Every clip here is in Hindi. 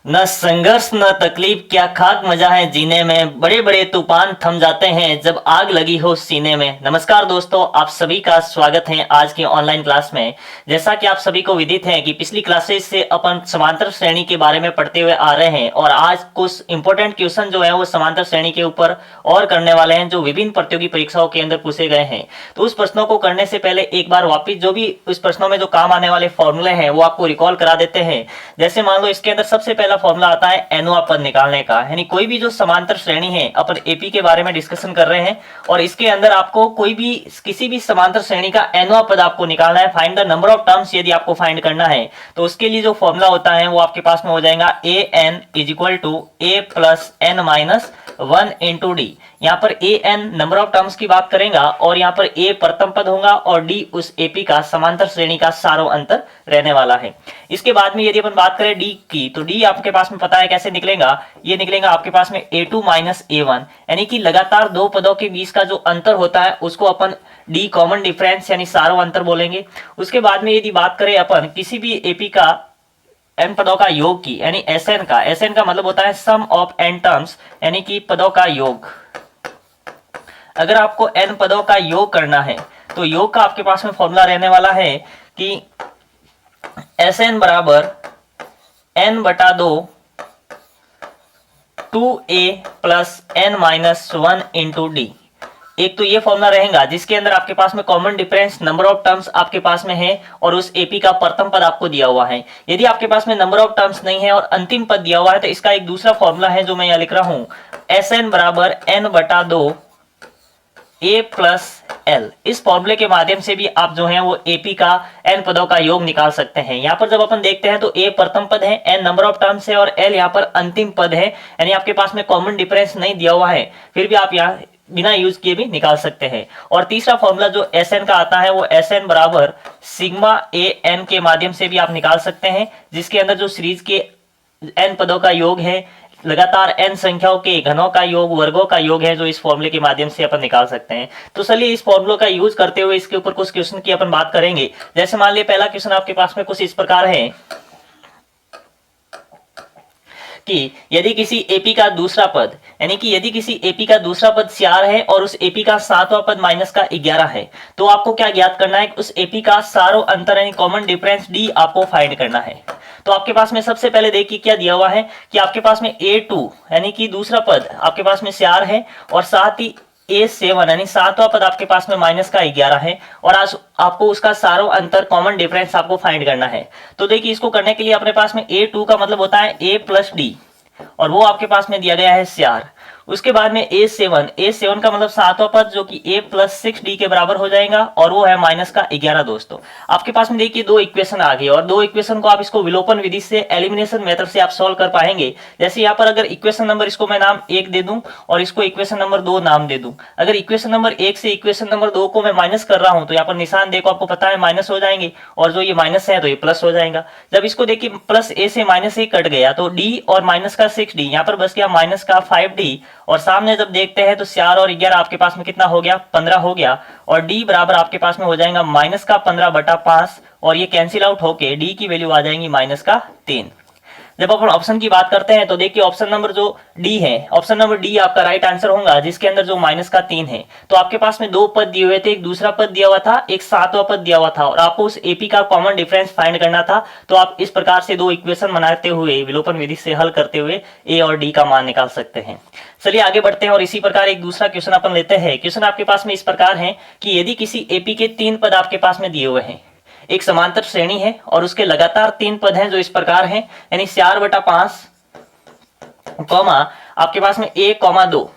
न संघर्ष न तकलीफ क्या खाक मजा है जीने में, बड़े बड़े तूफान थम जाते हैं जब आग लगी हो सीने में। नमस्कार दोस्तों, आप सभी का स्वागत है आज की ऑनलाइन क्लास में। जैसा कि आप सभी को विदित है कि पिछली क्लासेस से अपन समांतर श्रेणी के बारे में पढ़ते हुए आ रहे हैं और आज कुछ इंपॉर्टेंट क्वेश्चन जो है वो समांतर श्रेणी के ऊपर और करने वाले हैं जो विभिन्न प्रतियोगी परीक्षाओं के अंदर पूछे गए हैं। तो उस प्रश्नों को करने से पहले एक बार वापिस जो भी उस प्रश्नों में जो काम आने वाले फॉर्मूले हैं वो आपको रिकॉल करा देते हैं। जैसे मान लो इसके अंदर सबसे पहला फॉर्मूला आता है एनोवा पद निकालने का, यानी कोई भी जो समांतर श्रेणी है, अपन एपी के बारे में डिस्कशन कर रहे हैं और इसके अंदर आपको कोई भी किसी भी समांतर श्रेणी का एनोवा पद आपको निकालना है। Find the number of terms यदि आपको फाइंड करना है तो उसके लिए जो फॉर्मूला होता है वो आपके पास में हो जाएगा A N is equal to A plus N minus 1 into D. यहाँ पर A N number of terms की बात करेगा और यहाँ पर ए प्रथम पद होगा और डी उस एपी का समांतर श्रेणी का सारो अंतर रहने वाला है। इसके बाद में यदि अपन बात करें डी की, तो डी आपके पास में पता है कैसे निकलेगा, ये निकलेगा आपके पास में a2 माइनस a1, यानी कि लगातार दो पदों के बीच का जो अंतर होता है उसको अपन डी कॉमन डिफरेंस यानी सारो अंतर बोलेंगे। उसके बाद में यदि बात करें अपन किसी भी एपी का एन पदों का योग की, यानी एस एन का मतलब होता है सम ऑफ एन टर्म्स, यानी कि पदों का योग। अगर आपको एन पदों का योग करना है तो योग का आपके पास में फॉर्मूला रहने वाला है कि एस एन बराबर एन बटा दो 2a plus N minus 1 into d. एक तो ये फॉर्मूला रहेगा जिसके अंदर आपके पास में common difference number of terms आपके पास में है और उस एपी का प्रथम पद आपको दिया हुआ है। यदि आपके पास में नंबर ऑफ टर्म्स नहीं है और अंतिम पद दिया हुआ है तो इसका एक दूसरा फॉर्मूला है जो मैं यहाँ लिख रहा हूं, एस एन बराबर एन बटा दो ए प्लस एल। इस फॉर्मूले के माध्यम से भी आप जो है वो एपी का एन पदों का योग निकाल सकते हैं। यहाँ पर जब अपन देखते हैं तो ए प्रथम पद है, एन नंबर ऑफ टर्म्स है और एल यहाँ पर अंतिम पद है, यानी आपके पास में कॉमन डिफरेंस नहीं दिया हुआ है, फिर भी आप यहाँ बिना यूज किए भी निकाल सकते हैं। और तीसरा फॉर्मूला जो एस एन का आता है वो एस एन बराबर सिग्मा ए एन के माध्यम से भी आप निकाल सकते हैं, जिसके अंदर जो सीरीज के एन पदों का योग है, लगातार एन संख्याओं के घनों का योग, वर्गों का योग है, जो इस फॉर्मूले के माध्यम से अपन निकाल सकते हैं। तो चलिए इस फॉर्मूले का यूज करते हुए इसके ऊपर कुछ क्वेश्चन की अपन बात करेंगे। जैसे मान लिया पहला क्वेश्चन आपके पास में कुछ इस प्रकार है कि यदि किसी एपी का दूसरा पद, यानी कि यदि किसी एपी का दूसरा पद 4 है और उस एपी का सातवां पद माइनस का 11 है, तो आपको क्या ज्ञात करना है, उस एपी का सारो अंतर यानी कॉमन डिफरेंस डी आपको फाइंड करना है। तो आपके पास में सबसे पहले देखिए क्या दिया हुआ है कि आपके पास में a2 यानी कि दूसरा पद आपके पास में 4 है और साथ ही a7 यानी सातवां पद आपके पास में माइनस का 11 है और आज आपको उसका सारो अंतर कॉमन डिफरेंस आपको फाइंड करना है। तो देखिए इसको करने के लिए अपने पास में a2 का मतलब होता है a प्लस डी और वो आपके पास में दिया गया है 4। उसके बाद में a7 का मतलब सातवां पद जो कि a प्लस 6d के बराबर हो जाएगा और वो है माइनस का 11। दोस्तों आपके पास में देखिए दो इक्वेशन आ गई और दो इक्वेशन को आप इसको विलोपन विधि से एलिमिनेशन मेथड से आप सॉल्व कर पाएंगे। जैसे यहाँ पर अगर इक्वेशन नंबर इसको मैं नाम 1 दे दूं और इसको इक्वेशन नंबर 2 नाम दे दूं, अगर इक्वेशन नंबर 1 से इक्वेशन नंबर 2 को मैं माइनस कर रहा हूं तो यहाँ पर निशान देखो आपको पता है माइनस हो जाएंगे और जो ये माइनस है तो ये प्लस हो जाएगा। जब इसको देखिए प्लस a से माइनस a कट गया तो d और माइनस का 6d, यहाँ पर बस गया माइनस का 5d और सामने जब देखते हैं तो 4 और 11 आपके पास में कितना हो गया, 15 हो गया और d बराबर आपके पास में हो जाएगा माइनस का 15 बटा 5 और ये कैंसिल आउट होके d की वैल्यू आ जाएंगी माइनस का 3। जब अपन ऑप्शन की बात करते हैं तो देखिए ऑप्शन नंबर जो डी है, ऑप्शन नंबर डी आपका राइट आंसर होगा जिसके अंदर जो माइनस का 3 है। तो आपके पास में दो पद दिए हुए थे, एक दूसरा पद दिया हुआ था, एक सातवां पद दिया हुआ था और आपको उस एपी का कॉमन डिफरेंस फाइंड करना था। तो आप इस प्रकार से दो इक्वेशन बनाते हुए विलोपन विधि से हल करते हुए ए और डी का मान निकाल सकते हैं। चलिए आगे बढ़ते हैं और इसी प्रकार एक दूसरा क्वेश्चन अपन लेते हैं। क्वेश्चन आपके पास में इस प्रकार है कि यदि किसी एपी के 3 पद आपके पास में दिए हुए हैं, एक समांतर श्रेणी है और उसके लगातार 3 पद हैं जो इस प्रकार हैं, यानी 4 बटा 5 कॉमा आपके पास में a कॉमा 2,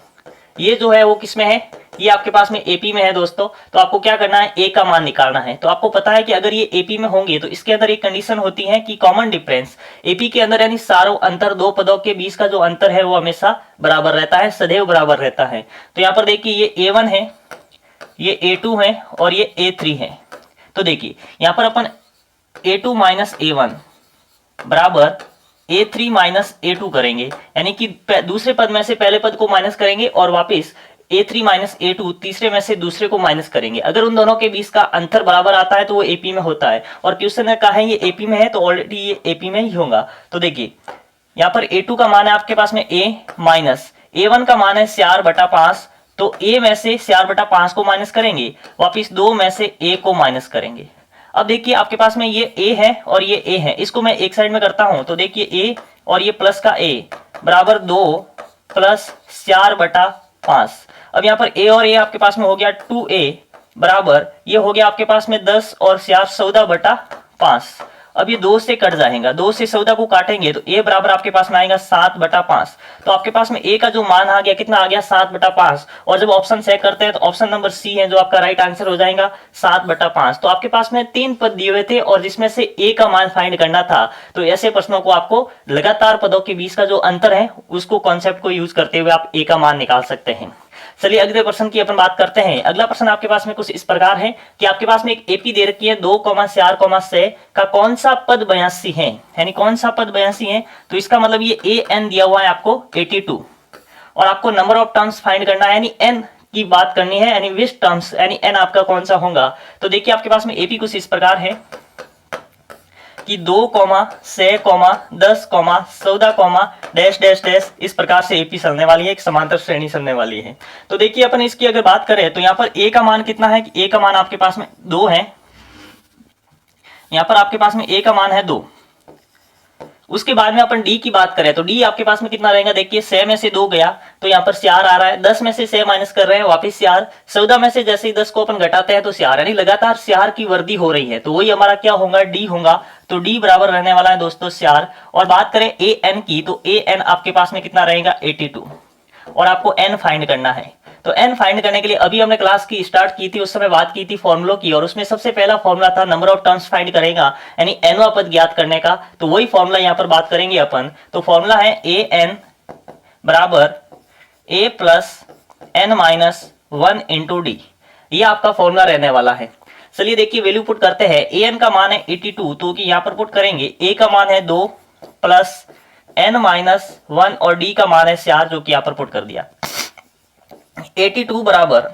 ये जो है वो किसमें है, ये आपके पास में एपी में है। दोस्तों तो आपको क्या करना है, a का मान निकालना है। तो आपको पता है कि अगर ये एपी में होंगे तो इसके अंदर एक कंडीशन होती है कि कॉमन डिफरेंस एपी के अंदर यानी सारो अंतर दो पदों के बीच का जो अंतर है वो हमेशा बराबर रहता है, सदैव बराबर रहता है। तो यहाँ पर देखिए ये a1 है, ये a2 है और ये a3 है। तो देखिए यहां पर अपन a2 माइनस a1 बराबर a3 माइनस a2 करेंगे, यानी कि दूसरे पद में से पहले पद को माइनस करेंगे और वापस a3 माइनस a2 तीसरे में से दूसरे को माइनस करेंगे। अगर उन दोनों के बीच का अंतर बराबर आता है तो वो एपी में होता है और क्वेश्चन ने कहा है ये एपी में है तो ऑलरेडी ये एपी में ही होगा। तो देखिए यहाँ पर A2 का मान है आपके पास में A माइनस A1 का मान है 4/5, तो A में से 4/5 को माइनस करेंगे, वापिस 2 में से A को माइनस करेंगे। अब देखिए आपके पास में ये A है और ये A है, इसको मैं एक साइड में करता हूं, तो देखिए A और ये प्लस का A बराबर 2 प्लस 4/5। अब यहाँ पर A और A आपके पास में हो गया 2A बराबर, ये हो गया आपके पास में 10 और 4 14/5। अब ये 2 से कट जाएगा, 2 से 14 को काटेंगे तो A बराबर आपके पास में आएगा 7/5। तो आपके पास में A का जो मान आ गया कितना आ गया 7/5, और जब ऑप्शन चेक करते हैं तो ऑप्शन नंबर सी है जो आपका राइट आंसर हो जाएगा 7/5। तो आपके पास में 3 पद दिए हुए थे और जिसमें से A का मान फाइंड करना था। तो ऐसे प्रश्नों को आपको लगातार पदों के बीच का जो अंतर है उसको कॉन्सेप्ट को यूज करते हुए आप A का मान निकाल सकते हैं। चलिए अगले प्रश्न की अपन बात करते हैं। अगला प्रश्न आपके पास में कुछ इस प्रकार है कि आपके पास में एक एपी दे रखी है 2,4,6 का कौन सा पद 82 है, यानी कौन सा पद 82 है, तो इसका मतलब ये ए एन दिया हुआ है आपको 82, और आपको नंबर ऑफ टर्म्स फाइंड करना है, यानी एन की बात करनी है, यानी विच टर्म्स, यानी एन आपका कौन सा होगा। तो देखिए आपके पास में एपी कुछ इस प्रकार है कि 2,6, 10, 14, डैश डैश डैश, इस प्रकार से एपी चलने वाली है, एक समांतर श्रेणी चलने वाली है। तो देखिए अपन इसकी अगर बात करें तो यहाँ पर ए का मान कितना है कि ए का मान आपके पास में 2 है, यहाँ पर आपके पास में ए का मान है 2। उसके बाद में अपन डी की बात करें तो डी आपके पास में कितना रहेगा, देखिए 6 में से 2 गया तो यहाँ पर 4 आ रहा है, 10 में से 6 माइनस कर रहे हैं वापिस 4, 14 में से जैसे ही 10 को अपन घटाते हैं तो 4, यानी लगातार 4 की वृद्धि हो रही है, तो वही हमारा क्या होगा डी होगा। तो डी बराबर रहने वाला है दोस्तों 4। और बात करें ए एन की तो ए एन आपके पास में कितना रहेगा 82, और आपको एन फाइंड करना है। तो एन फाइंड करने के लिए अभी हमने क्लास की स्टार्ट की थी, उस समय बात की थी फॉर्मुलों की, और उसमें सबसे पहला फॉर्मुला था नंबर ऑफ टर्म्स फाइंड करेगा, यानी एनवा पद ज्ञात करने का। तो वही फॉर्मुला यहां पर बात करेंगे अपन। तो फॉर्मुला है ए एन बराबर A plus N minus 1 into D, ये आपका फॉर्मुला रहने वाला है। चलिए देखिए वैल्यू पुट करते हैं। ए एन का मान है 82, तो कि यहां पर पुट करेंगे ए का मान है 2 प्लस एन माइनस 1 और डी का मान है 4, जो कि यहां पर पुट कर दिया। 82 बराबर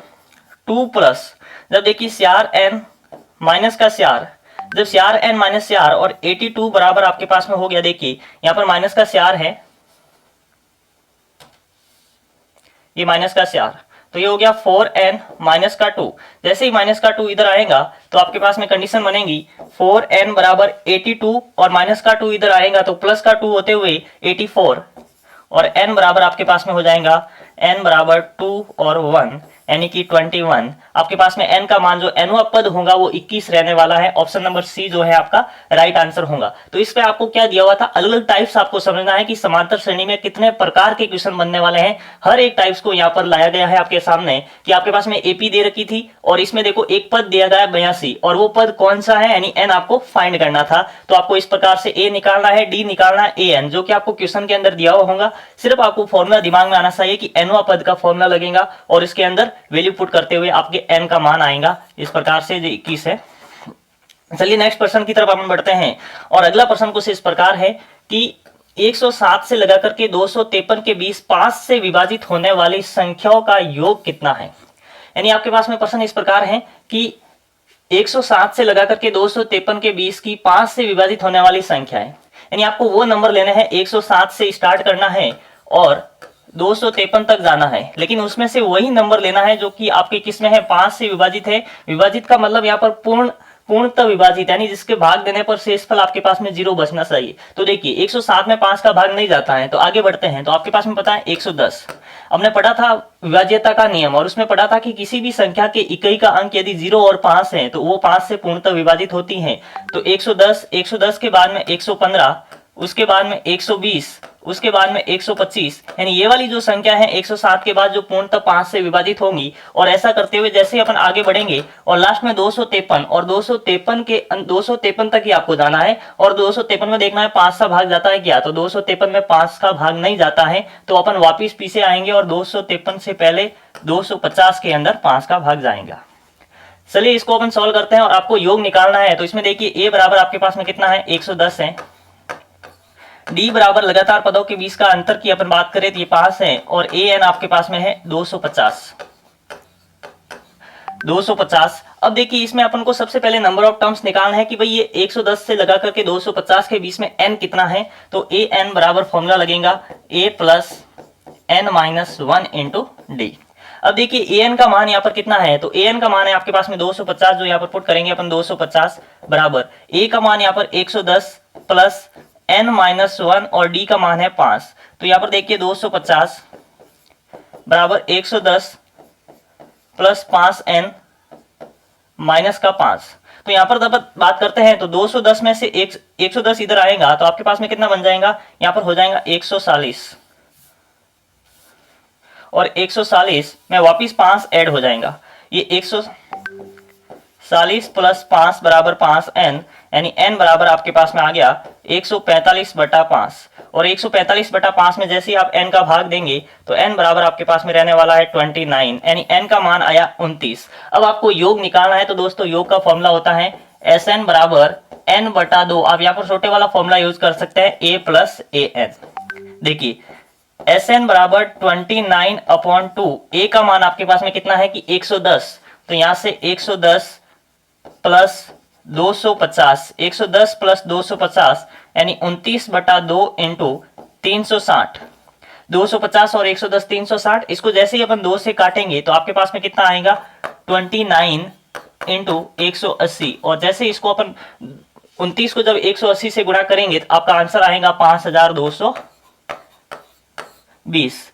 2 प्लस, जब देखिए 4n माइनस का 4, जब 4n माइनस 4 और 82 बराबर आपके पास में हो गया, देखिए यहां पर माइनस का 4 है, ये माइनस का 4, तो ये हो गया 4n माइनस का 2। जैसे ही माइनस का 2 इधर आएगा तो आपके पास में कंडीशन बनेगी 4n बराबर 82 और माइनस का 2 इधर आएगा तो प्लस का 2 होते हुए 84, और n बराबर आपके पास में हो जाएगा n बराबर 2 और 1 यानी कि 21। आपके पास में n का मान जो nवा पद होगा वो 21 रहने वाला है। ऑप्शन नंबर सी जो है आपका राइट आंसर होगा। तो इस पे आपको क्या दिया हुआ था, अलग अलग टाइप्स आपको समझना है कि समांतर श्रेणी में कितने प्रकार के क्वेश्चन बनने वाले हैं। हर एक टाइप्स को यहाँ पर लाया गया है आपके सामने कि आपके पास में एपी दे रखी थी और इसमें देखो एक पद दिया गया है 82, और वो पद कौन सा है, यानी एन आपको फाइंड करना था। तो आपको इस प्रकार से ए निकालना है, डी निकालना है, ए एन, जो कि आपको क्वेश्चन के अंदर दिया हुआ होगा। सिर्फ आपको फॉर्मूला दिमाग में आना चाहिए कि एनवा पद का फॉर्मूला लगेगा और इसके अंदर वैल्यू पुट करते हुए आपके एन का मान आएगा इस प्रकार से, जो 21 है। चलिए नेक्स्ट प्रश्न की तरफ अपन बढ़ते हैं, और अगला प्रश्न कुछ इस प्रकार है कि 107 से लगाकर के 253 के बीच 5 से विभाजित होने वाली संख्याओं का योग कितना है। यानी आपके पास में प्रश्न इस प्रकार है कि 107 से लगाकर के 253 के बीच की 5 से विभाजित होने वाली संख्या है, यानी आपको वो नंबर लेने हैं, 107 से स्टार्ट करना है और 253 तक जाना है, लेकिन उसमें से वही नंबर लेना है जो कि आपके किस में है, 5 से विभाजित है। विभाजित का मतलब यहाँ पर पूर्णतः विभाजित, यानी जिसके भाग देने पर शेषफल आपके पास में 0 बचना चाहिए। तो देखिए 107 में 5 का भाग नहीं जाता है, तो आगे बढ़ते हैं। तो आपके पास में पता है 110, हमने पढ़ा था विभाज्यता का नियम, और उसमें पढ़ा था कि किसी भी संख्या के इकाई का अंक यदि 0 और 5 है तो वो 5 से पूर्णतः विभाजित होती है। तो 110 के बाद में 115, उसके बाद में 120, उसके बाद में 125, यानी ये वाली जो संख्या है 107 के बाद जो पूर्णतः 5 से विभाजित होंगी। और ऐसा करते हुए जैसे अपन आगे बढ़ेंगे और लास्ट में 253, और 253 तक ही आपको जाना है, और 253 में देखना है 5 का भाग जाता है क्या, तो 253 में 5 का भाग नहीं जाता है, तो अपन वापिस पीछे आएंगे और 253 से पहले 250 के अंदर 5 का भाग जाएगा। चलिए इसको अपन सॉल्व करते हैं और आपको योग निकालना है। तो इसमें देखिए ए बराबर आपके पास में कितना है, 110 है। डी बराबर लगातार पदों के बीच का अंतर की अपन बात करें तो ये 5 है, और ए एन आपके पास में है 250। अब देखिए इसमें अपन को सबसे पहले नंबर ऑफ टर्म्स निकालना है कि भाई ये 110 से लगा करके 250 के बीच में n कितना है। तो ए एन बराबर फॉर्मूला लगेगा a plus n minus 1 into D. अब देखिए ए एन का मान यहाँ पर कितना है, तो ए एन का मान है आपके पास में 250, जो यहाँ पर पुट करेंगे अपन 250 बराबर ए का मान यहाँ पर 110 प्लस n माइनस 1 और डी का मान है 5। तो यहाँ पर देखिए 250 बराबर 110 प्लस 5n माइनस का 5। तो यहाँ पर जब बात करते हैं तो 210 में से 110 इधर आएगा तो आपके पास में कितना बन जाएगा, यहाँ पर हो जाएगा 140 और 140 में वापिस 5 ऐड हो जाएगा। ये 140 प्लस 5 बराबर 5n, यानी n बराबर आपके पास में आ गया 145/5। और 145/5 में जैसे ही आप n का भाग देंगे तो n बराबर आपके पास में रहने वाला है 29, यानी n का मान आया 29। अब आपको योग निकालना है तो दोस्तों योग का फॉर्मूला होता है Sn बराबर n/2। आप यहाँ पर छोटे वाला फॉर्मूला यूज कर सकते हैं a प्लस an। देखिए Sn बराबर 29/2, a का मान आपके पास में कितना है कि 110, तो यहां से 110 प्लस 250, 110 प्लस 250 यानी 29/2 इंटू 360। 250 और 110 360, इसको जैसे ही अपन 2 से काटेंगे तो आपके पास में कितना आएगा 29 इंटू 180। और जैसे इसको अपन 29 को जब 180 से गुणा करेंगे तो आपका आंसर आएगा 5220।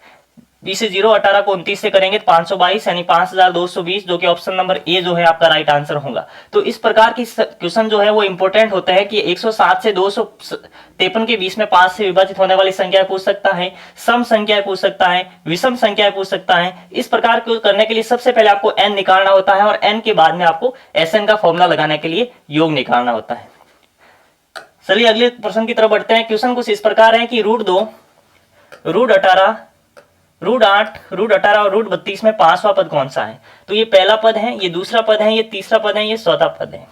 20 से 0 18 को 29 से करेंगे तो 522 यानी 5220, जो कि ऑप्शन नंबर ए जो है आपका राइट आंसर होगा। तो इस प्रकार की क्वेश्चन जो है वो इंपॉर्टेंट होता है कि 107 से 253 के बीच में 5 से विभाजित होने वाली संख्या पूछ सकता है, सम संख्या पूछ सकता है, विषम संख्या पूछ सकता है। इस प्रकार को करने के लिए सबसे पहले आपको n निकालना होता है और n के बाद में आपको Sn का फॉर्मूला लगाने के लिए योग निकालना होता है। चलिए अगले प्रश्न की तरफ बढ़ते हैं। क्वेश्चन कुछ इस प्रकार है कि √2, √18, √8, √18 और √32 में 5वां पद कौन सा है। तो ये पहला पद है, ये दूसरा पद है, ये तीसरा पद है, ये चौथा पद है।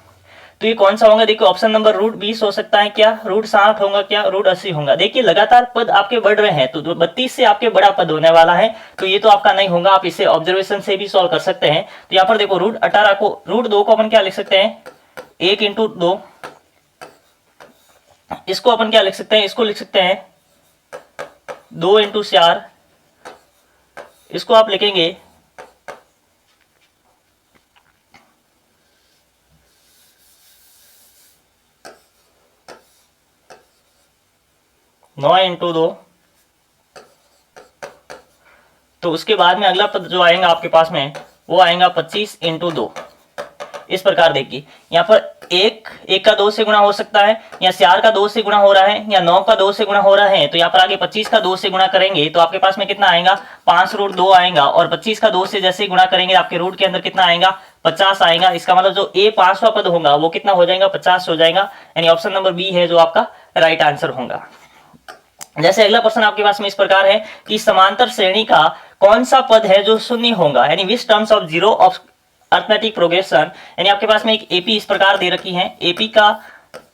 तो ये कौन सा होगा, देखिए ऑप्शन नंबर √20 हो सकता है क्या, √60 होगा क्या, √80 होगा। देखिए लगातार पद आपके बढ़ रहे हैं तो 32 से आपके बड़ा पद होने वाला है, तो ये तो आपका नहीं होगा। आप इसे ऑब्जर्वेशन से भी सॉल्व कर सकते हैं। तो यहाँ पर देखो √18 को, √2 को अपन क्या लिख सकते हैं 1 इंटू 2, इसको अपन क्या लिख सकते हैं, इसको लिख सकते हैं 2 इंटू 4, इसको आप लिखेंगे 9 इंटू 2। तो उसके बाद में अगला पद जो आएगा आपके पास में वो आएगा 25 इंटू 2। इस प्रकार देखिए यहाँ पर एक का 2 से गुणा हो सकता है, या 4 का 2 से गुणा हो रहा है, या 9 का 2 से गुणा हो रहा है। तो यहाँ पर आगे 25 का 2 से गुणा करेंगे तो आपके पास में कितना आएगा 5√2 आएगा। और 25 का 2 से जैसे ही गुणा करेंगे आपके रूट के अंदर कितना आएगा 50 आएगा। इसका मतलब जो ए 5वां पद होगा वो कितना हो जाएगा 50 हो जाएगा, यानी ऑप्शन नंबर बी है जो आपका राइट आंसर होगा। जैसे अगला प्रश्न आपके पास में इस प्रकार है कि समांतर श्रेणी का कौन सा पद है जो शून्य होगा, यानी which terms of zero of arithmetic progression. यानी आपके पास में एक एपी इस प्रकार दे रखी है, एपी का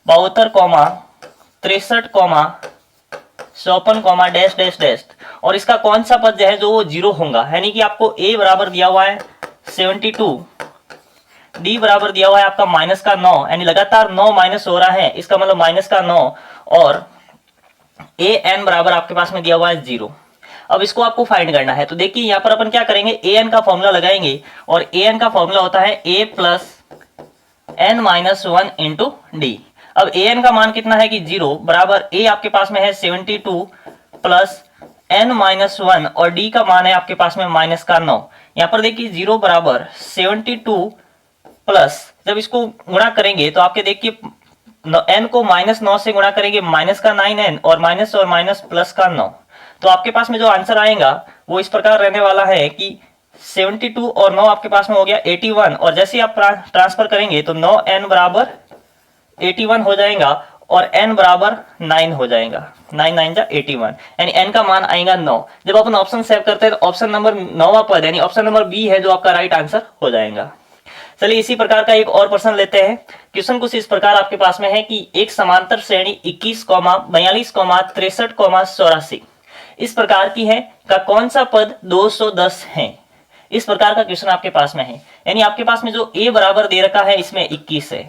72, 63, 54, डैश डैश डैश, और इसका कौन सा पद जो है जो वो जीरो होगा। यानी कि आपको ए बराबर दिया हुआ है 72, डी बराबर दिया हुआ है आपका -9, यानी लगातार 9 माइनस हो रहा है, इसका मतलब -9, और ए एन बराबर आपके पास में दिया हुआ है 0। अब इसको आपको फाइंड करना है। तो देखिए यहाँ पर अपन क्या करेंगे, ए एन का फॉर्मूला लगाएंगे, और ए एन का फॉर्मूला होता है A plus N minus 1 into D. अब ए एन का मान कितना है कि 0 बराबर ए आपके पास में है 72 प्लस एन माइनस 1 और डी का मान है आपके पास में -9। यहाँ पर देखिए 0 बराबर 72 प्लस, जब इसको गुणा करेंगे तो आपके देखिए n को -9 से गुणा करेंगे -9n, और माइनस और माइनस प्लस का 9। तो आपके पास में जो आंसर आएगा वो इस प्रकार रहने वाला है कि 72 और 9 आपके पास में हो गया 81, और जैसे ही आप ट्रांसफर करेंगे तो 9n बराबर 81 हो जाएगा और n बराबर 9 हो जाएगा, 9 9 जा 81, यानी n का मान आएगा 9। जब अपन ऑप्शन सेव करते हैं तो ऑप्शन नंबर 9वां पद यानी ऑप्शन नंबर बी है जो आपका राइट आंसर हो जाएगा। चलिए इसी प्रकार का एक और प्रश्न लेते हैं। क्वेश्चन कुछ इस प्रकार आपके पास में है कि एक समांतर श्रेणी 21, 42, 63, 84 इस प्रकार की है का कौन सा पद 210 है। इस प्रकार का क्वेश्चन आपके पास में है। यानी आपके पास में जो a बराबर दे रखा है इसमें 21 है,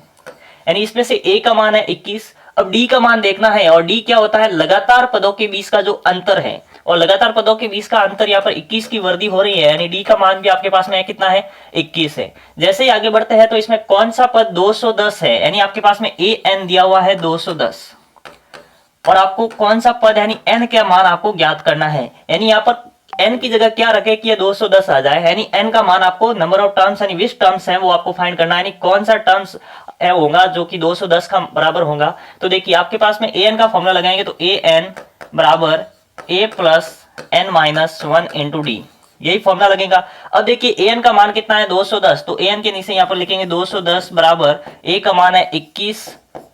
यानी इसमें से a का मान है 21। अब d का मान देखना है, और d क्या होता है, लगातार पदों के बीच का जो अंतर है, और लगातार पदों के बीच का अंतर यहाँ पर 21 की वर्दी हो रही है, यानी d का मान भी आपके पास में कितना है, 21 है। जैसे ही आगे बढ़ते हैं तो इसमें कौन सा पद 210 है, यानी आपके पास में an दिया हुआ है 210, और आपको कौन सा पद यानी n का मान आपको ज्ञात करना है। यानी यहाँ पर n की जगह क्या रखे कि ये 210 आ जाए, यानी n का मान आपको नंबर ऑफ टर्म्स यानी 20 टर्म्स हैं वो आपको फाइंड करना है, यानी कौन सा टर्म्स होगा जो कि 210 का बराबर होगा। तो देखिए आपके पास में an का फॉर्मूला लगाएंगे तो an बराबर a plus n minus 1 into D, यही फॉर्मूला लगेगा। अब देखिए an का मान कितना है 210, तो an के नीचे यहाँ पर लिखेंगे 210 बराबर a का मान है 21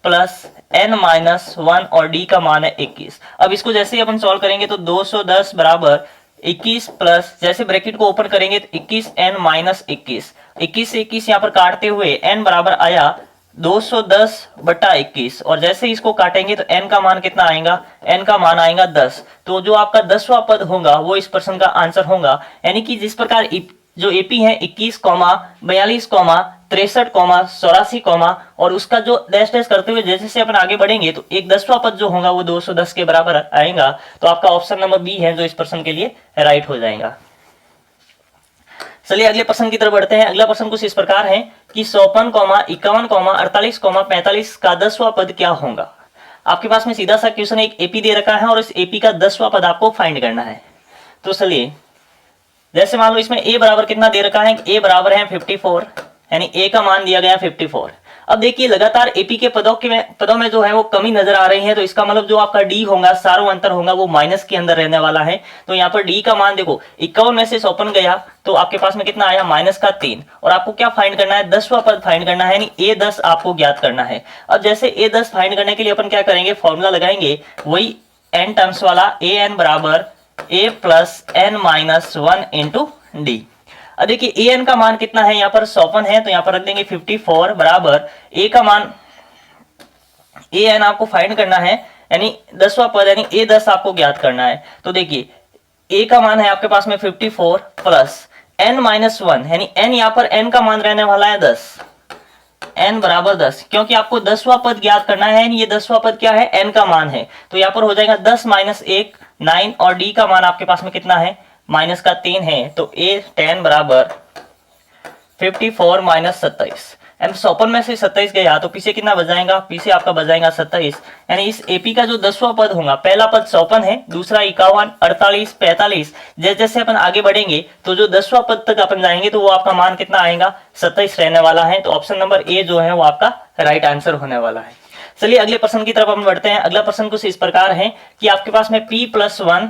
प्लस n माइनस 1 और d का मान है 21। अब इसको जैसे ही अपन सॉल्व करेंगे तो 210 बराबर 21 प्लस, जैसे ब्रैकेट को ओपन करेंगे तो 21n माइनस 21, 21 से 21 यहाँ पर काटते हुए n बराबर आया 210 बटा 21, और जैसे ही इसको काटेंगे तो n का मान कितना आएगा, n का मान आएगा 10। तो जो आपका 10वां पद होगा वो इस प्रश्न का आंसर होगा। यानी कि जिस प्रकार जो एपी है 21, 42, 63, 84, और उसका जो डैश डैश करते हुए जैसे से अपन आगे बढ़ेंगे तो एक 10वां पद जो होगा वो 210 के बराबर आएगा। तो आपका ऑप्शन नंबर बी है जो इस प्रश्न के लिए राइट हो जाएगा। चलिए अगले प्रश्न की तरफ बढ़ते हैं। अगला प्रश्न कुछ इस प्रकार है कि 54, 51, 48, 45 का 10वां पद क्या होगा। आपके पास में सीधा सा क्वेश्चन एक एपी दे रखा है और इस एपी का 10वां पद आपको फाइंड करना है। तो चलिए जैसे मान लो इसमें a बराबर कितना दे रखा है, a बराबर है 54, यानी a का मान दिया गया 54। अब देखिए लगातार एपी के पदों में जो है वो कमी नजर आ रही है, तो इसका मतलब जो आपका d होगा, सारों अंतर होगा वो माइनस के अंदर रहने वाला है। तो यहाँ पर d का मान देखो 51 में से 54 गया तो आपके पास में कितना आया, माइनस का 3, और आपको क्या फाइंड करना है, 10वां पद फाइंड करना है, यानी a10 आपको ज्ञात करना है। अब जैसे a10 फाइंड करने के लिए अपन क्या करेंगे, फॉर्मूला लगाएंगे वही n टर्म्स वाला, an बराबर a plus n minus 1 into D. अब देखिए ए एन का मान कितना है, यहाँ पर 54 है तो यहाँ पर रख देंगे 54 बराबर ए का मान, ए एन आपको फाइंड करना है, यानी 10वां पद यानी a10 आपको ज्ञात करना है। तो देखिए ए का मान है आपके पास में 54 प्लस n माइनस 1, यानी n यहाँ पर n का मान रहने वाला है 10, n बराबर 10, क्योंकि आपको 10वां पद ज्ञात करना है, ये 10वां पद क्या है, n का मान है। तो यहाँ पर हो जाएगा 10 माइनस 1 9, और d का मान आपके पास में कितना है, माइनस का 3 है। तो a10 बराबर 54 माइनस 27, 54 में से 27 गया तो पीछे कितना बच जाएगा, पीछे आपका बच जाएगा 27। यानी इस एपी का जो 10वां पद होगा, पहला पद 54 है, दूसरा 51, 48, 45, जैसे जैसे अपन आगे बढ़ेंगे तो जो 10वां पद तक अपन जाएंगे तो वो आपका मान कितना आएगा, 27 रहने वाला है। तो ऑप्शन नंबर ए जो है वो आपका राइट आंसर होने वाला है। चलिए अगले प्रश्न की तरफ हम बढ़ते हैं। अगला प्रश्न कुछ इस प्रकार है कि आपके पास में p+1,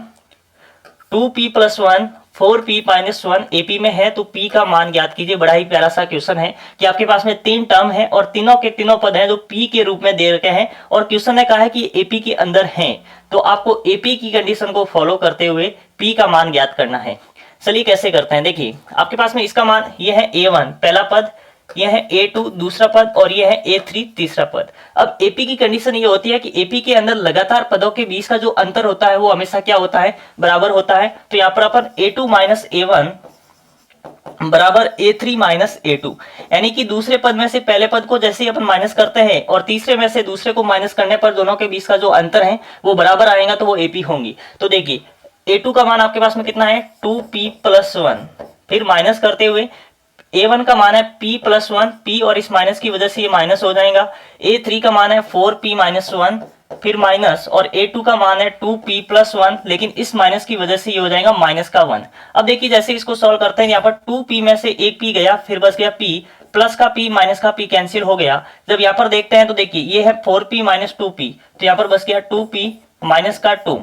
2p+1, 4p minus 1 AP में है, तो p का मान ज्ञात कीजिए। बड़ा ही प्यारा सा क्वेश्चन है कि आपके पास में 3 टर्म है और तीनों के तीनों पद हैं जो p के रूप में दे रखे हैं, और क्वेश्चन ने कहा है कि एपी के अंदर हैं, तो आपको एपी की कंडीशन को फॉलो करते हुए p का मान ज्ञात करना है। चलिए कैसे करते हैं, देखिए आपके पास में इसका मान ये है a1 पहला पद, यह है a2 दूसरा पद, और यह है a3 तीसरा पद। अब एपी की कंडीशन ये होती है कि एपी के अंदर लगातार पदों के बीच का जो अंतर होता है वो हमेशा क्या होता है, बराबर होता है। तो यहाँ पर अपन a2 माइनस a1 बराबर a3 माइनस a2, यानी कि दूसरे पद में से पहले पद को जैसे ही अपन माइनस करते हैं और तीसरे में से दूसरे को माइनस करने पर दोनों के बीच का जो अंतर है वो बराबर आएगा, तो वो एपी होंगी। तो देखिए a2 का मान आपके पास में कितना है, 2p+1, फिर माइनस करते हुए a1 का मान है p+1, p और इस माइनस की वजह से ये माइनस हो जाएगा। a3 का मान है 4p-1, फिर माइनस, और a2 का मान है 2p+1, लेकिन इस माइनस की वजह से ये हो जाएगा माइनस का 1। अब देखिए जैसे इसको सॉल्व करते हैं, यहाँ पर 2p में से एक p गया, फिर बच गया p, प्लस का p माइनस का p कैंसिल हो गया। जब यहाँ पर देखते हैं तो देखिए ये है 4p माइनस 2p, तो यहाँ पर बच गया 2p माइनस का 2।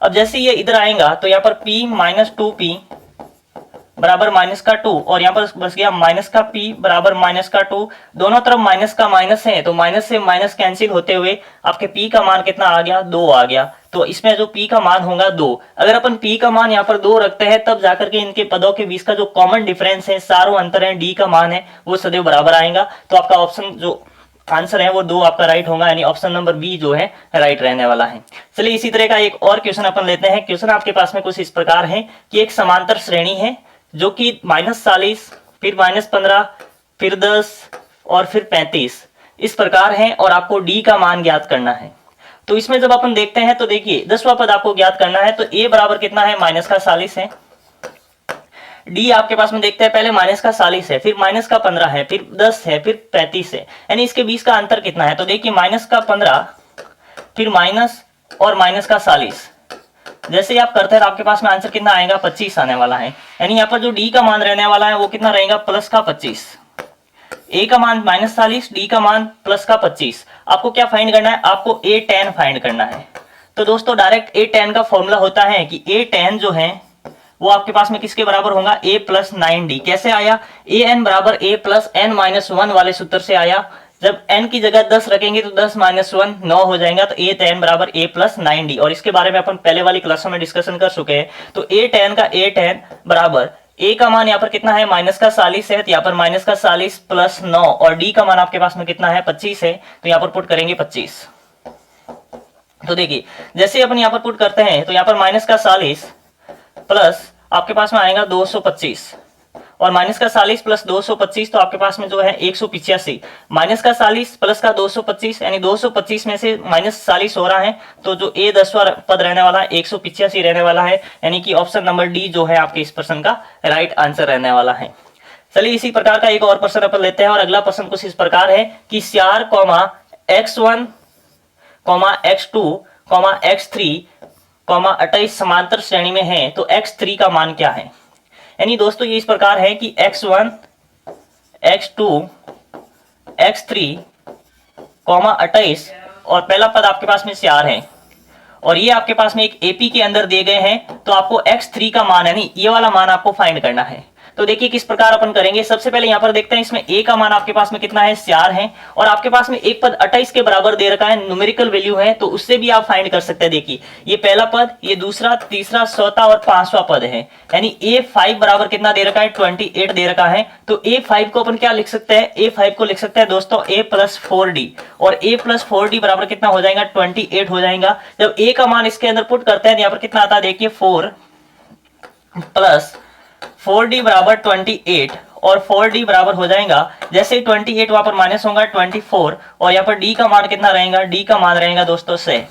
अब जैसे ये इधर आएगा तो यहाँ पर p माइनस 2p बराबर माइनस का 2, और यहाँ पर बच गया माइनस का p बराबर माइनस का 2। दोनों तरफ माइनस का माइनस है, तो माइनस से माइनस कैंसिल होते हुए आपके p का मान कितना आ गया, 2 आ गया। तो इसमें जो p का मान होगा 2, अगर अपन p का मान यहाँ पर 2 रखते हैं तब जाकर के इनके पदों के बीच का जो कॉमन डिफरेंस है, सारों अंतर है, d का मान है वो सदैव बराबर आएगा। तो आपका ऑप्शन जो आंसर है वो 2 आपका राइट होगा, यानी ऑप्शन नंबर बी जो है राइट रहने वाला है। चलिए इसी तरह का एक और क्वेश्चन अपन लेते हैं। क्वेश्चन आपके पास में कुछ इस प्रकार है कि एक समांतर श्रेणी है जो कि -40, फिर -15, फिर 10 और फिर 35 इस प्रकार है, और आपको डी का मान ज्ञात करना है। तो इसमें जब अपन देखते हैं तो देखिए 10वां पद आपको ज्ञात करना है, तो a बराबर कितना है, -40 है। डी आपके पास में देखते हैं, पहले -40 है, फिर -15 है, फिर 10 है, फिर 35 है, यानी इसके बीच का अंतर कितना है, तो देखिए -15, फिर माइनस और -40, जैसे ही आप करते हैं तो आपके पास में आंसर कितना आएगा, 25 आने वाला है। यानी यहाँ पर जो डी का मान रहने वाला है वो कितना रहेगा, +25। ए का मान -40, डी का मान +25। आपको क्या फाइंड करना है, आपको ए tan फाइंड करना है। तो दोस्तों डायरेक्ट ए tan का फॉर्मूला होता है कि ए tan जो है वो आपके पास में किसके बराबर होगा, a + 9d। कैसे आया, an बराबर a + n-1 वाले सूत्र से आया। जब n की जगह 10 रखेंगे तो 10 - 1 9 हो जाएगा, तो a tan बराबर a + 9d, और इसके बारे में अपन पहले वाली क्लासों में डिस्कशन कर चुके हैं। तो a tan बराबर a का मान यहाँ पर कितना है, -40 है, तो यहाँ पर -40 + 9, और d का मान आपके पास में कितना है, 25 है, तो यहाँ पर पुट करेंगे 25। तो देखिए जैसे अपन यहाँ पर पुट करते हैं तो यहाँ पर -40 प्लस आपके पास में आएगा 225, और -40 + 225 तो आपके पास में जो है 185, -40 प्लस का 225, यानी 225 में से -40 हो रहा है, तो जो ए 10वां पद रहने वाला है 185 रहने वाला है, यानी कि ऑप्शन नंबर डी जो है आपके इस प्रश्न का राइट आंसर रहने वाला है। चलिए इसी प्रकार का एक और प्रश्न अपन लेते हैं, और अगला प्रश्न कुछ इस प्रकार है कि CR, X1, X2, X3, 28 समांतर श्रेणी में है, तो X3 का मान क्या है। यानी दोस्तों ये इस प्रकार है कि X1, X2, X3, 28, और पहला पद आपके पास में CR है, और ये आपके पास में एक AP के अंदर दिए गए हैं, तो आपको X3 का मान यानी ये वाला मान आपको फाइंड करना है। तो देखिए किस प्रकार अपन करेंगे। सबसे पहले यहाँ पर देखते हैं, इसमें a का मान आपके पास में कितना है, 4 है, और आपके पास में एक पद 28 के बराबर दे रखा है, न्यूमेरिकल वैल्यू है, तो उससे भी आप फाइंड कर सकते हैं। देखिए ये पहला पद, ये दूसरा, तीसरा, चौथा और 5वां पद है, यानी a5 बराबर कितना दे रखा है, 28 दे रखा है। तो a5 को अपन क्या लिख सकते हैं, a5 को लिख सकते हैं दोस्तों a + 4d, और a + 4d बराबर कितना हो जाएगा, 28 हो जाएगा। जब a का मान इसके अंदर पुट करते हैं, यहाँ पर कितना आता है, देखिए 4 + 4d बराबर 28, और 4d बराबर हो जाएगा, जैसे 28 वहां पर माइनस होगा 24, और यहाँ पर d का मान कितना रहेगा, d का मान रहेगा दोस्तों 6।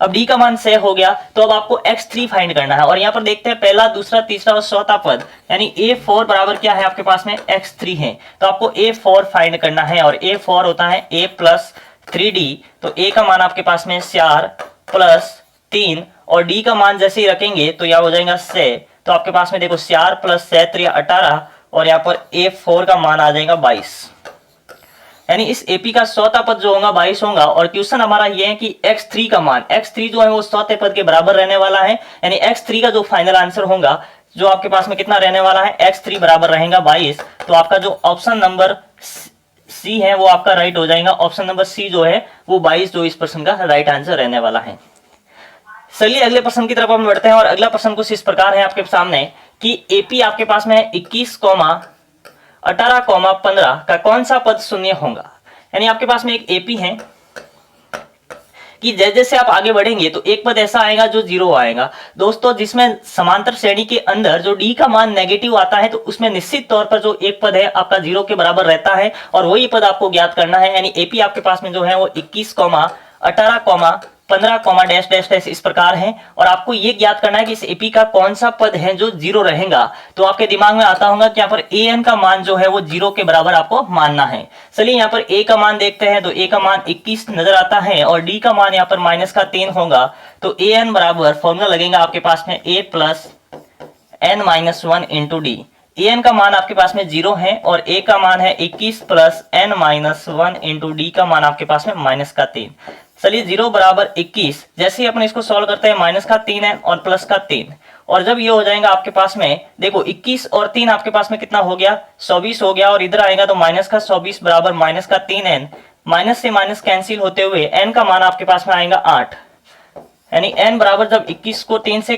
अब d का मान 6 हो गया, तो अब आपको x3 फाइंड करना है, और यहाँ पर देखते हैं पहला, दूसरा, तीसरा और चौथा पद, यानी a4 बराबर क्या है आपके पास में, x3 है, तो आपको a4 फाइंड करना है, और a4 होता है a + 3d, तो a का मान आपके पास में 4 + 3, और d का मान जैसे ही रखेंगे तो यह हो जाएगा 6, तो आपके पास में देखो 4 + 7 = 18, और यहाँ पर a4 का मान आ जाएगा 22, यानी इस AP का चौथा पद जो होगा 22 होगा। और क्वेश्चन हमारा ये है कि x3 का मान, x3 जो है वो चौथे पद के बराबर रहने वाला है, यानी x3 का जो फाइनल आंसर होगा जो आपके पास में कितना रहने वाला है, x3 बराबर रहेगा 22। तो आपका जो ऑप्शन नंबर C है वो आपका राइट हो जाएगा, ऑप्शन नंबर C जो है वो 22 जो इस प्रश्न का राइट आंसर रहने वाला है। चलिए अगले प्रश्न की तरफ हम बढ़ते हैं, और अगला प्रश्न कुछ इस प्रकार है आपके सामने कि AP आपके पास में 21, 18, 15 का कौन सा पद शून्य होगा। यानी आपके पास में एक AP है कि जैसे जैसे आप आगे बढ़ेंगे तो एक पद ऐसा आएगा जो 0 आएगा दोस्तों, जिसमें समांतर श्रेणी के अंदर जो d का मान नेगेटिव आता है, तो उसमें निश्चित तौर पर जो एक पद है आपका 0 के बराबर रहता है, और वही पद आपको ज्ञात करना है। यानी AP आपके पास में जो है वो 21, 18, 15, डैश डैश डैश इस प्रकार है, और आपको ये ज्ञात करना है कि इस AP का कौन सा पद है जो 0 रहेगा। तो आपके दिमाग में आता होगा कि यहाँ पर an का मान जो है वो 0 के बराबर आपको मानना है। चलिए यहाँ पर a का मान देखते हैं, तो a का मान 21 नजर आता है, और d का मान यहाँ पर -3 होगा, तो an बराबर फॉर्मूला लगेगा आपके पास में a + n-1 × d। an का मान आपके पास में 0 है, और a का मान है 21 + n-1 × d का मान आपके पास में -3। चलिए 0 बराबर 21, जैसे ही अपन इसको सॉल्व करते हैं -3n और +3, और जब ये हो जाएगा आपके पास में देखो 21 और 3 आपके पास में कितना हो गया, 24 हो गया, और इधर आएगा तो -24 बराबर -3n, माइनस से माइनस कैंसिल होते हुए n का मान आपके पास में आएगा 8, यानी n बराबर जब 21 को 3 से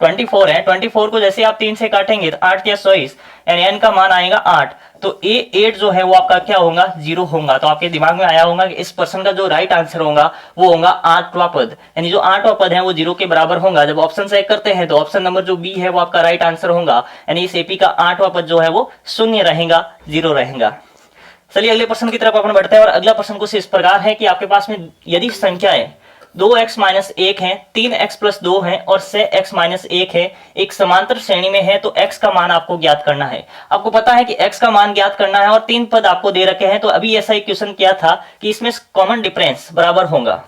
24 है, 24 को जैसे आप 3 से काटेंगे तो 8 या 24 यानी n का मान आएगा 8। तो A8 जो है वो आपका क्या होगा, 0 होगा। तो आपके दिमाग में आया होगा कि इस प्रश्न का जो राइट आंसर होगा वो होगा 8वां पद, यानी जो 8वां पद है वो 0 के बराबर होगा। जब ऑप्शन चेक करते हैं तो ऑप्शन नंबर जो बी है वो आपका राइट आंसर होगा, यानी इस एपी का 8वां पद जो है वो शून्य रहेगा, 0 रहेगा। चलिए अगले प्रश्न की तरफ अपन बढ़ते हैं और अगला प्रश्न कुछ इस प्रकार है कि आपके पास में यदि संख्याएं 2x - 1 है, 3x + 2 है और 6x - 1 है, एक समांतर श्रेणी में है, तो x का मान आपको ज्ञात करना है। आपको पता है कि x का मान ज्ञात करना है और 3 पद आपको दे रखे हैं। तो अभी ऐसा एक क्वेश्चन किया था कि इसमें कॉमन डिफरेंस बराबर होगा।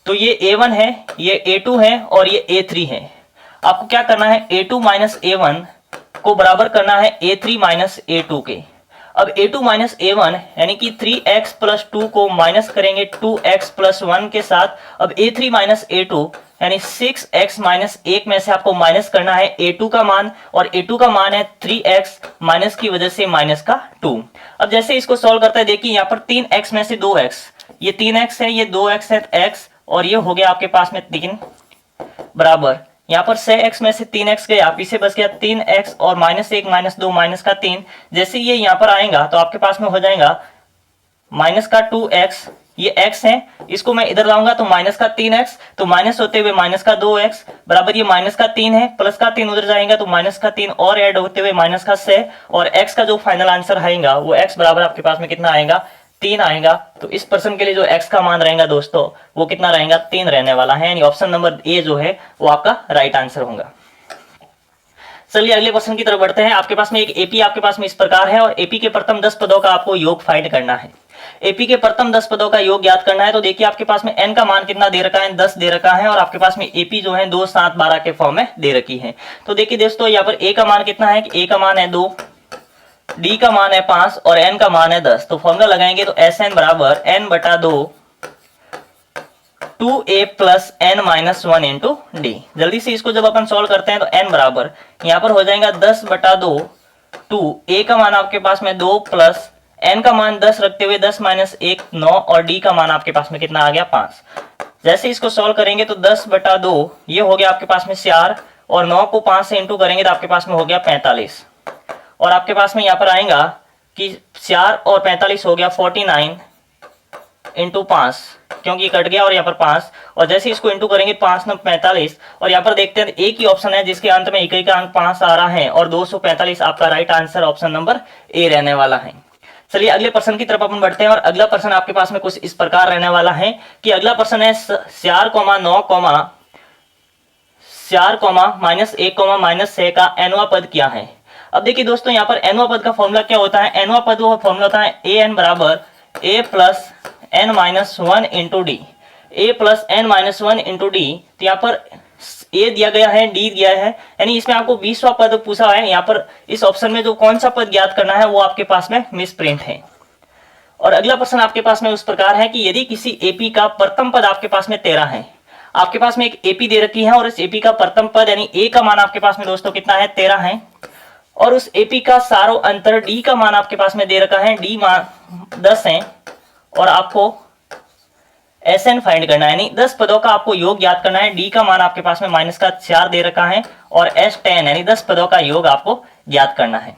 तो ये a1 है, ये a2 है और ये a3 है। आपको क्या करना है, a2 - a1 को बराबर करना है a3 - a2 के। अब a2 - a1 यानी कि 3x + 2 को माइनस करेंगे 2x + 1 के साथ। अब a3 - a2 यानी 6x - 1 में से आपको माइनस करना है a2 का मान, और a2 का मान है 3x माइनस की वजह से माइनस का 2। अब जैसे इसको सॉल्व करते हैं, देखिए यहाँ पर 3x में से 2x, ये 3x है, ये 2x है x, और ये हो गया आपके पास में 3 बराबर यहाँ पर 6x में से 3x गया, पीछे बच गया 3x और -1 - 2 माइनस का 3। जैसे ये यहाँ पर आएगा तो आपके पास में हो जाएगा माइनस का 2x, ये x है, इसको मैं इधर लाऊंगा तो माइनस का 3x, तो माइनस होते हुए माइनस का 2x बराबर ये माइनस का 3 है, प्लस का 3 उधर जाएगा तो माइनस का 3 और ऐड होते हुए माइनस का 6, और x का जो फाइनल आंसर आएगा वो x बराबर आपके पास में कितना आएगा, 3 आएगा। तो इस प्रश्न के लिए जो x का मान रहेगा दोस्तों वो कितना रहेगा, 3 रहने वाला है, यानी ऑप्शन नंबर ए जो है वो आपका राइट आंसर होगा। चलिए अगले प्रश्न की तरफ बढ़ते हैं। आपके पास में एक एपी आपके पास में इस प्रकार है और एपी के प्रथम 10 पदों का आपको योग फाइंड करना है। एपी के प्रथम 10 पदों का योग ज्ञात करना है। तो देखिए आपके पास में n का मान कितना दे रखा है, 10 दे रखा है, और आपके पास में एपी जो है 2, 7, 12 के फॉर्म में दे रखी है। तो देखिए दोस्तों यहाँ पर a का मान कितना है, ए का मान है 2, डी का मान है 5 और n का मान है 10। तो फॉर्मूला लगाएंगे तो Sn बराबर n/2 2a + n - 1 × d। जल्दी से इसको जब अपन सॉल्व करते हैं तो n बराबर यहाँ पर हो जाएगा 10/2 2, a का मान आपके पास में 2 प्लस n का मान 10 रखते हुए 10 - 1 9, और d का मान आपके पास में कितना आ गया 5। जैसे इसको सॉल्व करेंगे तो 10/2 ये हो गया आपके पास में 4, और 9 को 5 से इंटू करेंगे तो आपके पास में हो गया 45, और आपके पास में यहाँ पर आएगा कि 4 और 45 हो गया 49 × 5, क्योंकि कट गया और यहाँ पर 5, और जैसे इसको इंटू करेंगे 5 9 45, और यहाँ पर देखते हैं एक ही ऑप्शन है जिसके अंत में इकाई का अंक 5 आ रहा है, और 245 आपका right answer option number A रहने वाला है। चलिए अगले प्रश्न की तरफ अपन बढ़ते हैं और अगला प्रश्न आपके पास में कुछ इस प्रकार रहने वाला है कि अगला प्रश्न है 4, 9, -1, -6 का nवां पद क्या है। अब देखिए दोस्तों यहाँ पर nवां पद का फॉर्मूला क्या होता है, nवां पद वो फॉर्मूला होता है an बराबर a + n - 1 × d, a + n - 1 × d। तो यहाँ पर a दिया गया है, d दिया है, यानी इसमें आपको 20वां पद पूछा है। यहाँ पर इस ऑप्शन में जो कौन सा पद ज्ञात करना है वो आपके पास में मिस प्रिंट है। और अगला प्रश्न आपके पास में उस प्रकार है कि यदि किसी एपी का प्रथम पद आपके पास में 13 है, आपके पास में एक एपी दे रखी है और इस एपी का प्रथम पद यानी ए का मान आपके पास में दोस्तों कितना है, 13 है, और उस एपी का सारों अंतर डी का मान आपके पास में दे रखा है, डी मान 10 है, और आपको Sn फाइंड करना है, यानी 10 पदों का आपको योग ज्ञात करना है। डी का मान आपके पास में -4 दे रखा है, और S10 यानी 10 पदों का योग आपको ज्ञात करना है।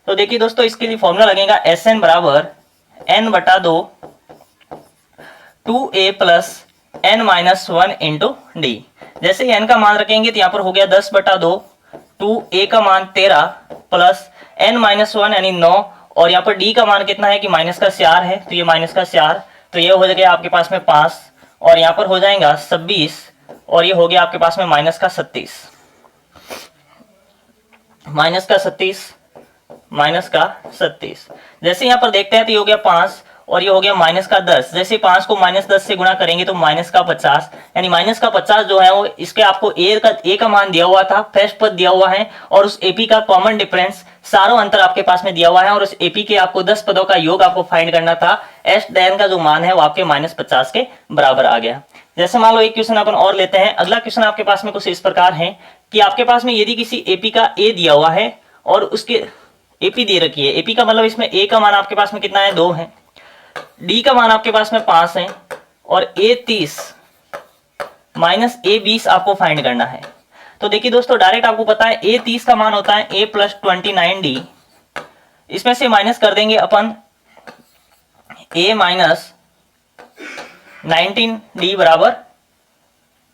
तो देखिए दोस्तों इसके लिए फॉर्मूला लगेगा Sn बराबर n/2 2a + n - 1 × d। जैसे n का मान रखेंगे तो यहाँ पर हो गया 10/2 2a का मान 13 प्लस n - 1 यानी 9, और यहाँ पर d का मान कितना है कि -4 है, तो ये -4, तो ये हो जाएगा आपके पास में 5, और यहाँ पर हो जाएगा 26, और ये हो गया आपके पास में -37 जैसे यहाँ पर देखते हैं तो ये हो गया 5 और ये हो गया -10। जैसे 5 को -10 से गुणा करेंगे तो -50, यानी -50 जो है वो इसके आपको ए का मान दिया हुआ था, फर्स्ट पद दिया हुआ है, और उस एपी का कॉमन डिफरेंस सारों अंतर आपके पास में दिया हुआ है, और उस एपी के आपको 10 पदों का योग आपको फाइंड करना था। S10 का जो मान है वो आपके -50 के बराबर आ गया। जैसे मान लो एक क्वेश्चन अपन और लेते हैं। अगला क्वेश्चन आपके पास में कुछ इस प्रकार है कि आपके पास में यदि किसी एपी का ए दिया हुआ है और उसके एपी दे रखी है, एपी का मतलब इसमें ए का मान आपके पास में कितना है, 2 है, डी का मान आपके पास में 5 है, और A30 - A20 आपको फाइंड करना है। तो देखिए दोस्तों, डायरेक्ट आपको पता है a 30 का मान होता है a प्लस 29d, इसमें से माइनस कर देंगे अपन a माइनस 19d बराबर,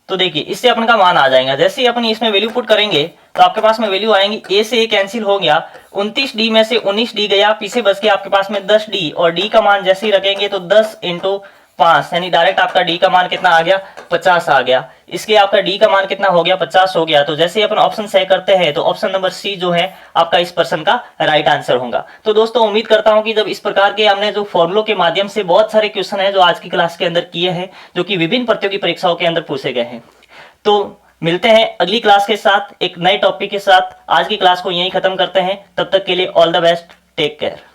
तो देखिए इससे अपन का मान आ जाएगा। जैसे ही अपन इसमें वैल्यू पुट करेंगे तो आपके पास में वैल्यू आएंगी, a से a कैंसिल हो गया, 29d में से 19d गया, पीछे बच गया आपके पास में 10d, और d का मान जैसे ही रखेंगे तो 10 इंटू 5, यानी डायरेक्ट आपका d का मान कितना आ गया, 50 आ गया। इसके आपका d का मान कितना हो गया, 50 हो गया। तो जैसे ही अपन ऑप्शन सही करते हैं तो ऑप्शन नंबर सी जो है आपका इस प्रश्न का राइट आंसर होगा। तो दोस्तों उम्मीद करता हूं कि जब इस प्रकार के हमने जो फॉर्मुलों के माध्यम से बहुत सारे क्वेश्चन है जो आज की क्लास के अंदर किए हैं, जो कि विभिन्न प्रतियोगी परीक्षाओं के अंदर पूछे गए हैं, तो मिलते हैं अगली क्लास के साथ एक नए टॉपिक के साथ। आज की क्लास को यहीं खत्म करते हैं, तब तक के लिए all the best, take care.